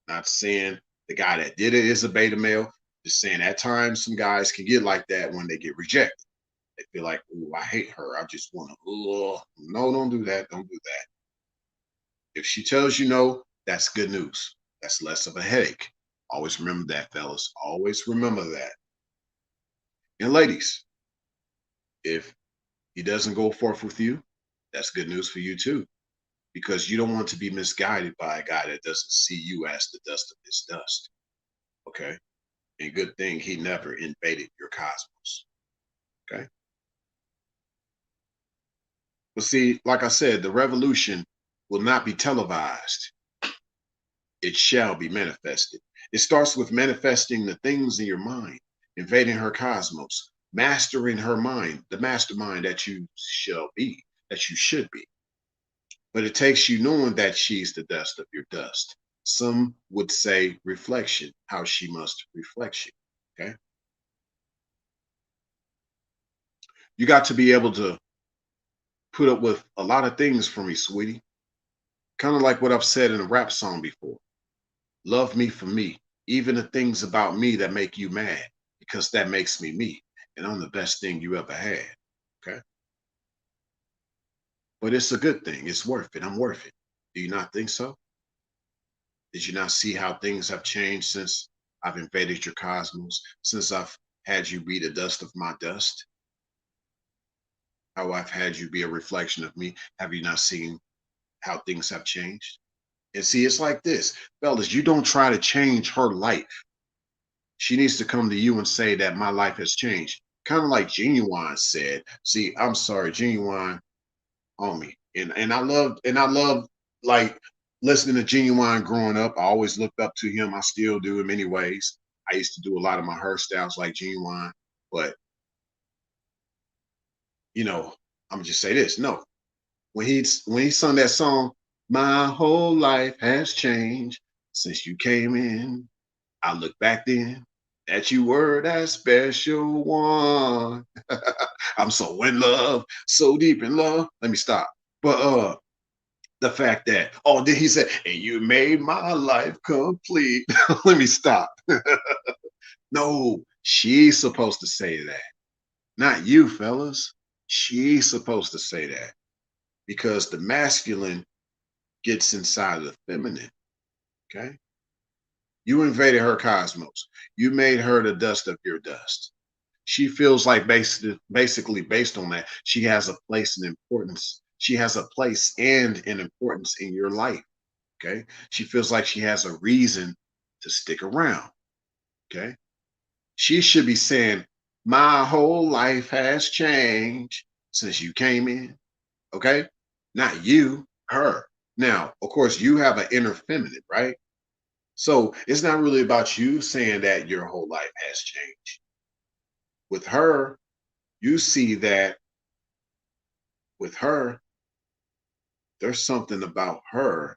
Not saying the guy that did it is a beta male. Just saying at times some guys can get like that when they get rejected. They feel like, oh, I hate her. I just want to, oh, no, don't do that. Don't do that. If she tells you no, that's good news. That's less of a headache. Always remember that, fellas. Always remember that. And ladies, if he doesn't go forth with you, that's good news for you too. Because you don't want to be misguided by a guy that doesn't see you as the dust of his dust. Okay. And good thing he never invaded your cosmos. Okay. But see, like I said, the revolution will not be televised. It shall be manifested. It starts with manifesting the things in your mind, invading her cosmos, mastering her mind, the mastermind that you shall be, that you should be. But it takes you knowing that she's the dust of your dust. Some would say reflection, how she must reflect you. Okay. You got to be able to put up with a lot of things from me, sweetie. Kind of like what I've said in a rap song before. Love me for me, even the things about me that make you mad, because that makes me me. And I'm the best thing you ever had. Okay. But it's a good thing. It's worth it. I'm worth it. Do you not think so? Did you not see how things have changed since I've invaded your cosmos, since I've had you be the dust of my dust? How I've had you be a reflection of me? Have you not seen how things have changed? And see, it's like this, fellas, you don't try to change her life. She needs to come to you and say that my life has changed. Kind of like Genuine said. See, I'm sorry, Genuine on me. And I love like listening to Genuine growing up. I always looked up to him. I still do in many ways. I used to do a lot of my hairstyles like Genuine, but I'm gonna just say this. No, when he sung that song, my whole life has changed since you came in. I look back then that you were that special one. I'm so in love, so deep in love. Let me stop. But the fact that, oh, then he said, and you made my life complete. Let me stop. No, she's supposed to say that. Not you, fellas. She's supposed to say that because the masculine gets inside of the feminine. Okay. You invaded her cosmos. You made her the dust of your dust. She feels like basically based on that, she has a place and importance. She has a place and an importance in your life. Okay. She feels like she has a reason to stick around. Okay. She should be saying, my whole life has changed since you came in. Okay. Not you, her. Now, of course, you have an inner feminine, right? So it's not really about you saying that your whole life has changed. With her, you see that with her, there's something about her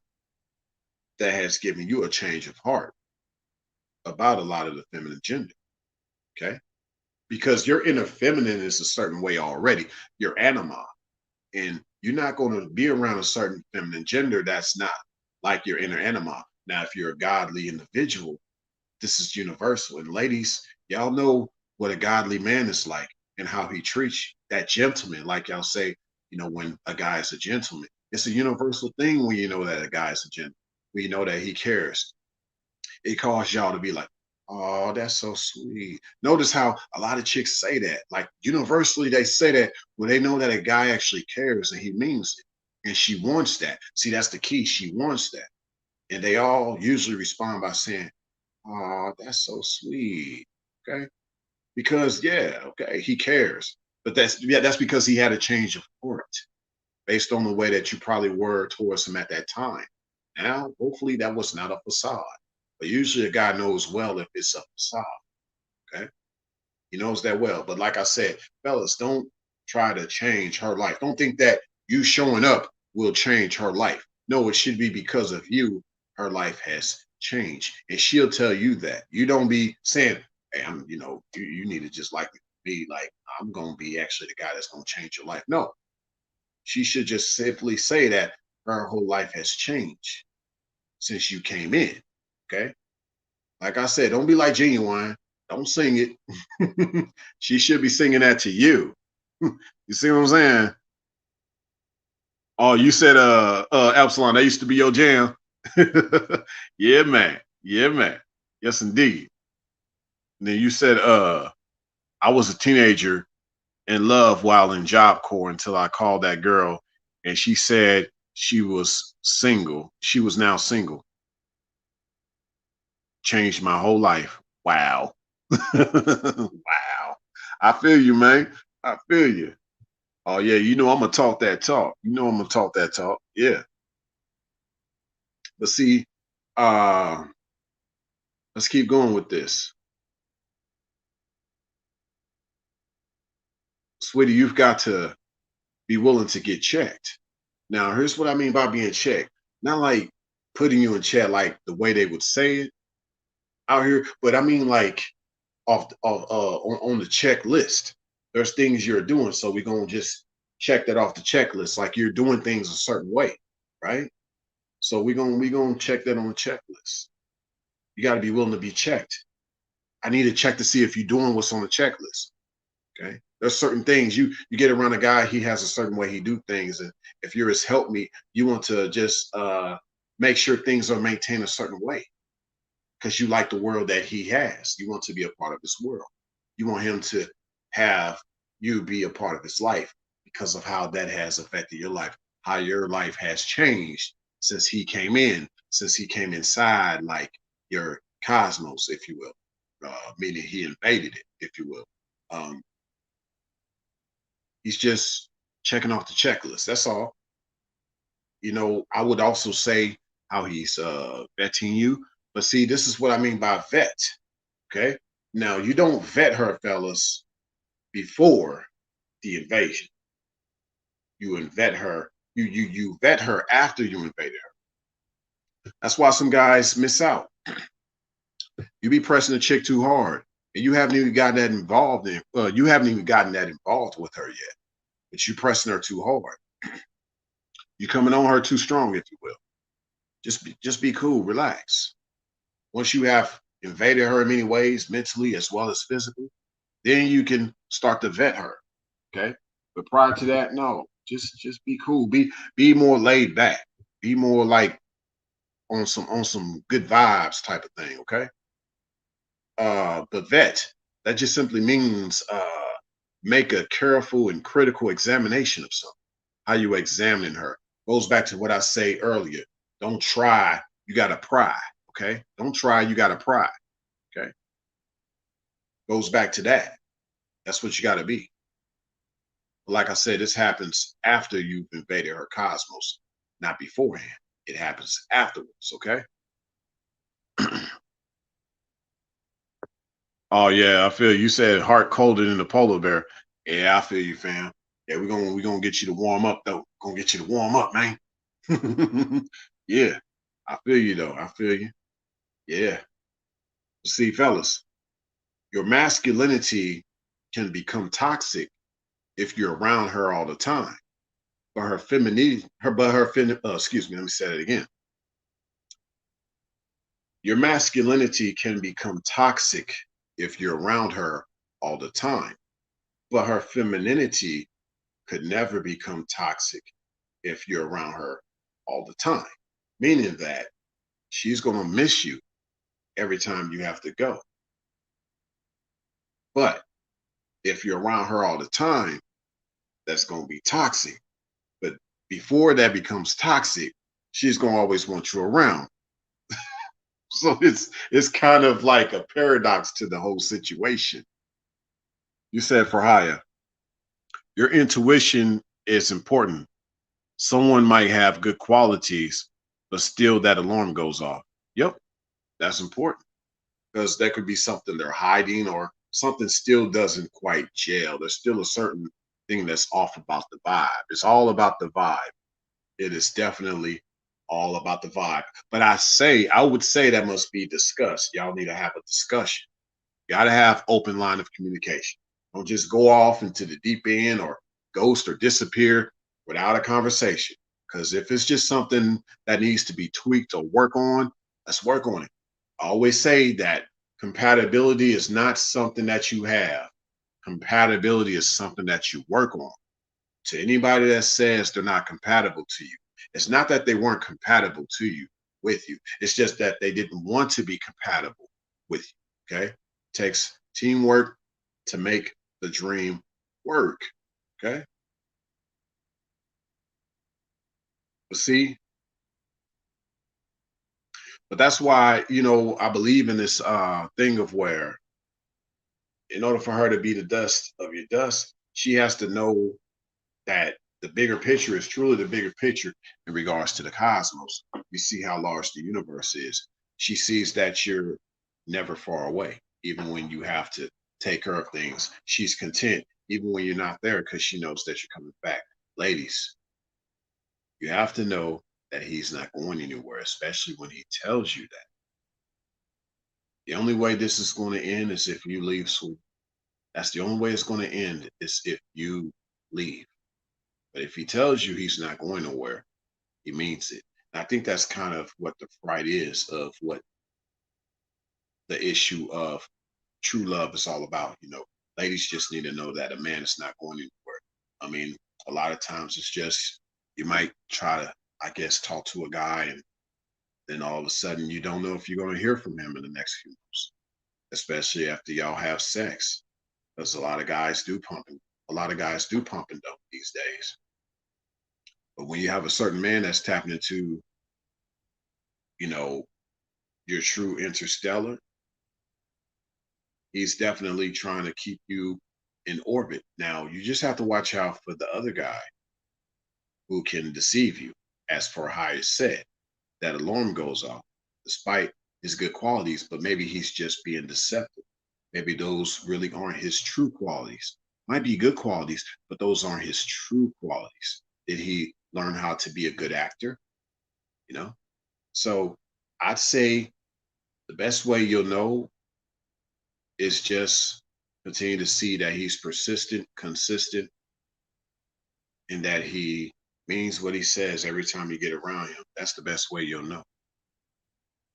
that has given you a change of heart about a lot of the feminine gender. Okay. Because your inner feminine is a certain way already. You're anima. And you're not going to be around a certain feminine gender that's not like your inner anima. Now, if you're a godly individual, this is universal. And ladies, y'all know what a godly man is like and how he treats that gentleman. Like y'all say, when a guy is a gentleman, it's a universal thing when you know that a guy is a gentleman, when you know that he cares. It causes y'all to be like, oh, that's so sweet. Notice how a lot of chicks say that. Like universally, they say that when they know that a guy actually cares and he means it. And she wants that. See, that's the key. She wants that. And they all usually respond by saying, oh, that's so sweet. Okay. Because yeah, okay, he cares. But that's because he had a change of heart based on the way that you probably were towards him at that time. Now, hopefully that was not a facade. But usually a guy knows well if it's a facade. Okay. He knows that well. But like I said, fellas, don't try to change her life. Don't think that you showing up will change her life. No, it should be because of you, her life has changed. And she'll tell you that. You don't be saying, hey, you need to just like be like, I'm gonna be actually the guy that's gonna change your life. No, she should just simply say that her whole life has changed since you came in. Okay. Like I said, don't be like Genuine. Don't sing it. She should be singing that to you. You see what I'm saying? Oh, you said Epsilon, that used to be your jam. Yeah, man. Yeah, man. Yes, indeed. And then you said I was a teenager in love while in Job Corps until I called that girl and she said she was single. She was now single. Changed my whole life. Wow. Wow. I feel you, man. I feel you. Oh yeah, you know I'm gonna talk that talk. You know I'm gonna talk that talk. Yeah. But see, uh, let's keep going with this. Sweetie, you've got to be willing to get checked. Now, here's what I mean by being checked. Not like putting you in check like the way they would say it out here, but I mean like on the checklist. There's things you're doing, so we're gonna just check that off the checklist, like you're doing things a certain way, right? So we're gonna check that on the checklist. You got to be willing to be checked. I need to check to see if you're doing what's on the checklist. Okay. There's certain things you get around a guy, he has a certain way he do things. And if you're his help me, you want to just make sure things are maintained a certain way because you like the world that he has. You want to be a part of his world. You want him to have you be a part of his life because of how that has affected your life, how your life has changed since he came inside, like your cosmos, if you will, meaning he invaded it, if you will. Um, he's just checking off the checklist. That's all. You know, I would also say how he's vetting you. But see, this is what I mean by vet. Okay. Now you don't vet her, fellas, before the invasion. You vet her. You vet her after you invaded her. That's why some guys miss out. You be pressing the chick too hard, and you haven't even gotten that involved in. You haven't even gotten that involved with her yet. But you pressing her too hard. You coming on her too strong, if you will. Just be cool, relax. Once you have invaded her in many ways, mentally as well as physically, then you can start to vet her. Okay. But prior to that, no, just be cool. Be more laid back. Be more like on some good vibes type of thing. Okay. The vet, that just simply means make a careful and critical examination of something. How you examining her goes back to what I say earlier. Don't try, you gotta pry. Okay. Don't try, you gotta pry. Okay. Goes back to that. That's what you gotta be. Like I said, this happens after you've invaded her cosmos, not beforehand. It happens afterwards. Okay. Oh yeah, I feel you said heart colder than the polar bear. Yeah, I feel you, fam. Yeah, we're gonna get you to warm up though. Gonna get you to warm up, man. Yeah, I feel you though. I feel you. Yeah. See, fellas, your masculinity can become toxic if you're around her all the time. But her femininity, excuse me, let me say that again. Your masculinity can become toxic if you're around her all the time. But her femininity could never become toxic if you're around her all the time, meaning that she's going to miss you every time you have to go. But if you're around her all the time, that's going to be toxic. But before that becomes toxic, she's going to always want you around. So it's kind of like a paradox to the whole situation. You said for hire, your intuition is important. Someone might have good qualities, but still that alarm goes off. Yep, that's important because that could be something they're hiding or something still doesn't quite gel. There's still a certain thing that's off about the vibe. It's all about the vibe. It is definitely all about the vibe. But I would say that must be discussed. Y'all need to have a discussion. You got to have open line of communication. Don't just go off into the deep end or ghost or disappear without a conversation. Because if it's just something that needs to be tweaked or work on, let's work on it. I always say that compatibility is not something that you have. Compatibility is something that you work on. To anybody that says they're not compatible to you, it's not that they weren't compatible to you with you. It's just that they didn't want to be compatible with you. Okay. It takes teamwork to make the dream work. Okay. But see, but that's why, I believe in this thing of where in order for her to be the dust of your dust, She has to know that the bigger picture is truly the bigger picture in regards to the cosmos. You see how large the universe is. She sees that you're never far away, even when you have to take care of things. She's content, even when you're not there, because she knows that you're coming back. Ladies, you have to know that he's not going anywhere, especially when he tells you that. The only way this is going to end is if you leave school. That's the only way it's going to end is if you leave. But if he tells you he's not going nowhere, he means it. And I think that's kind of what the fright is of what the issue of true love is all about. Ladies just need to know that a man is not going anywhere. I mean, a lot of times it's just you might try to, I guess, talk to a guy, and then all of a sudden you don't know if you're going to hear from him in the next few months, especially after y'all have sex. Because a lot of guys do pump and dump these days. But when you have a certain man that's tapping into, you know, your true interstellar, he's definitely trying to keep you in orbit. Now, you just have to watch out for the other guy who can deceive you. As for how it's said, that alarm goes off, despite his good qualities, but maybe he's just being deceptive. Maybe those really aren't his true qualities. Might be good qualities, but those aren't his true qualities. Did he learn how to be a good actor? You know? So I'd say the best way you'll know is just continue to see that he's persistent, consistent, and that he means what he says every time you get around him. That's the best way you'll know.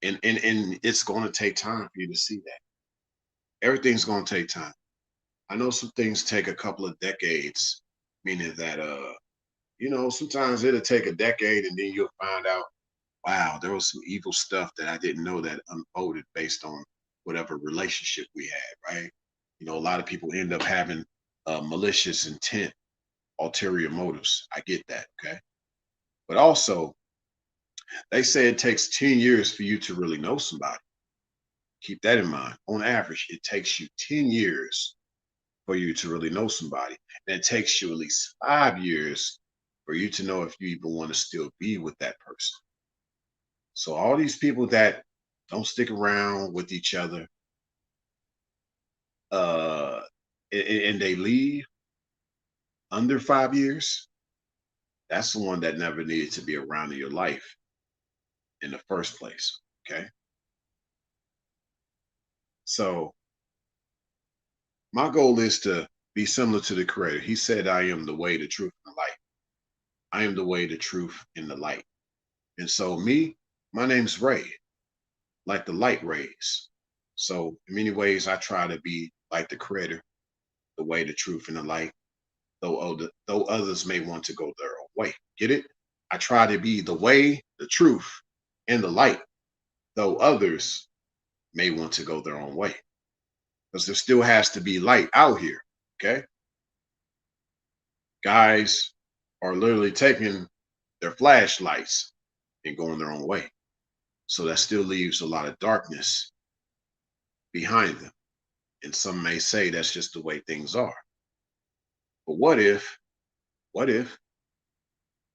And it's going to take time for you to see that. Everything's going to take time. I know some things take a couple of decades, meaning that sometimes it'll take a decade and then you'll find out, wow, there was some evil stuff that I didn't know that unfolded based on whatever relationship we had, right? A lot of people end up having malicious intent, ulterior motives. I get that, okay? But also, they say it takes 10 years for you to really know somebody. Keep that in mind. On average, it takes you 10 years for you to really know somebody. And it takes you at least 5 years for you to know if you even want to still be with that person. So all these people that don't stick around with each other, uh, and they leave under 5 years, that's the one that never needed to be around in your life in the first place. Okay. So my goal is to be similar to the creator. He said, I am the way, the truth, and the light. I am the way, the truth, and the light. And so my name's Ray, like the light rays. So in many ways, I try to be like the creator, the way, the truth, and the light, though others may want to go their own way. Get it? I try to be the way, the truth, and the light, though others may want to go their own way. Because there still has to be light out here. Okay. Guys are literally taking their flashlights and going their own way. So that still leaves a lot of darkness behind them. And some may say that's just the way things are. But what if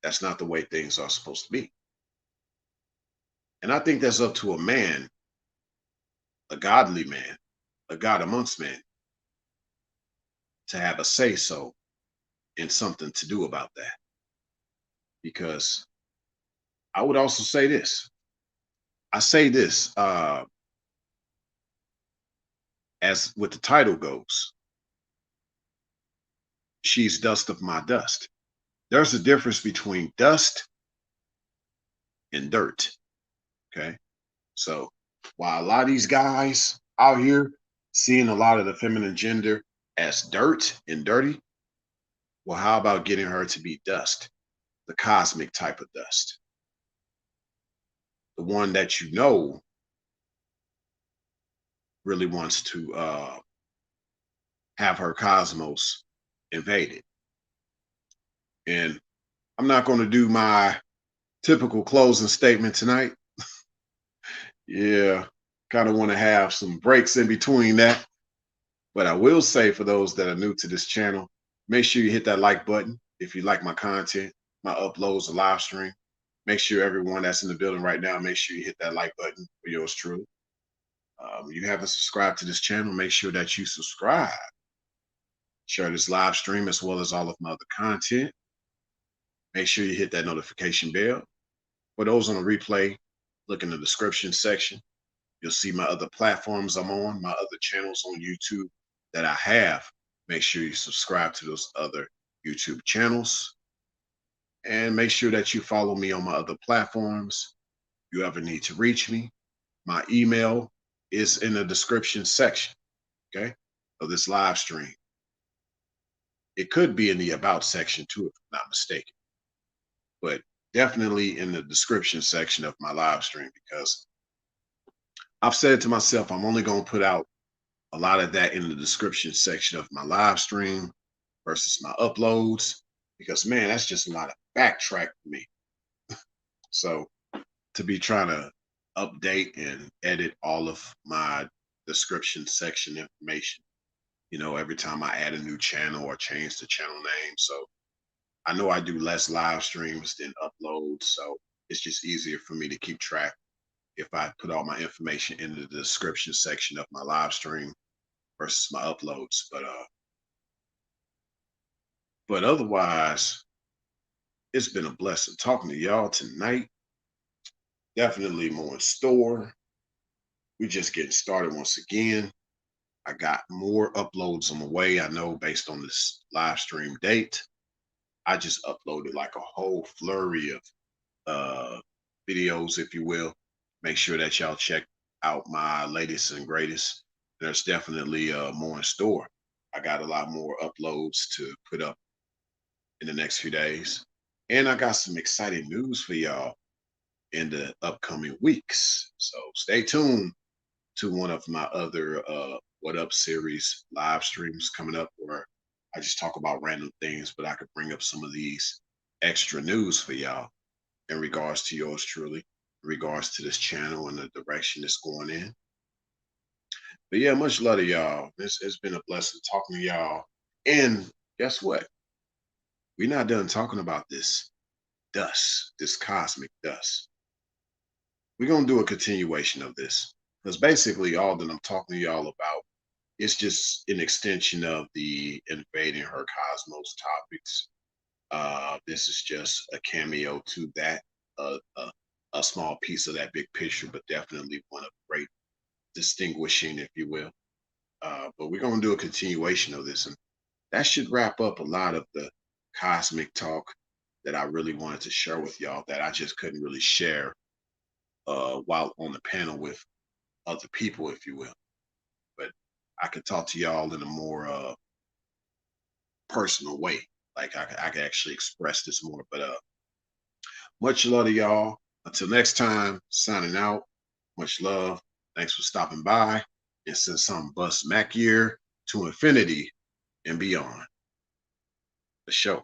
that's not the way things are supposed to be? And I think that's up to a man, a godly man, a God amongst men, to have a say so and something to do about that. Because I would also say this. I say this as with the title goes, she's dust of my dust. There's a difference between dust and dirt. Okay. So while a lot of these guys out here seeing a lot of the feminine gender as dirt and dirty, well, how about getting her to be dust, the cosmic type of dust, the one that really wants to have her cosmos invaded. And I'm not going to do my typical closing statement tonight. Yeah, kind of want to have some breaks in between that. But I will say, for those that are new to this channel, Make sure you hit that like button if you like my content, my uploads, the live stream. Make sure everyone that's in the building right now, make sure you hit that like button for yours truly. You haven't subscribed to this channel, make sure that you subscribe. Share this live stream as well as all of my other content. Make sure you hit that notification bell. For those on the replay, look in the description section. You'll see my other platforms I'm on, my other channels on YouTube that I have. Make sure you subscribe to those other YouTube channels. And make sure that you follow me on my other platforms. If you ever need to reach me, my email is in the description section, okay, of this live stream. It could be in the about section too, if I'm not mistaken, but definitely in the description section of my live stream, because I've said to myself, I'm only going to put out a lot of that in the description section of my live stream versus my uploads, because man, that's just a lot of backtrack for me. So to be trying to update and edit all of my description section information, you know, every time I add a new channel or change the channel name. So I know I do less live streams than uploads. So it's just easier for me to keep track if I put all my information in the description section of my live stream versus my uploads. But otherwise, it's been a blessing talking to y'all tonight. Definitely more in store. We're just getting started once again. I got more uploads on the way. I know based on this live stream date, I just uploaded like a whole flurry of videos, if you will. Make sure that y'all check out my latest and greatest. There's definitely more in store. I got a lot more uploads to put up in the next few days. And I got some exciting news for y'all in the upcoming weeks. So stay tuned to one of my other What Up series live streams coming up, where I just talk about random things, but I could bring up some of these extra news for y'all in regards to yours truly, in regards to this channel and the direction it's going in. But yeah, much love to y'all. It's been a blessing talking to y'all. And guess what? We're not done talking about this dust, this cosmic dust. We're going to do a continuation of this, because basically all that I'm talking to y'all about is just an extension of the invading her cosmos topics. This is just a cameo to that, a small piece of that big picture, but definitely one of great distinguishing, if you will. But we're going to do a continuation of this, and that should wrap up a lot of the cosmic talk that I really wanted to share with y'all, that I just couldn't really share while on the panel with other people, if you will. But I could talk to y'all in a more personal way. Like I could actually express this more. But much love to y'all. Until next time, signing out. Much love. Thanks for stopping by. And send some bust Mac year to infinity and beyond. The show.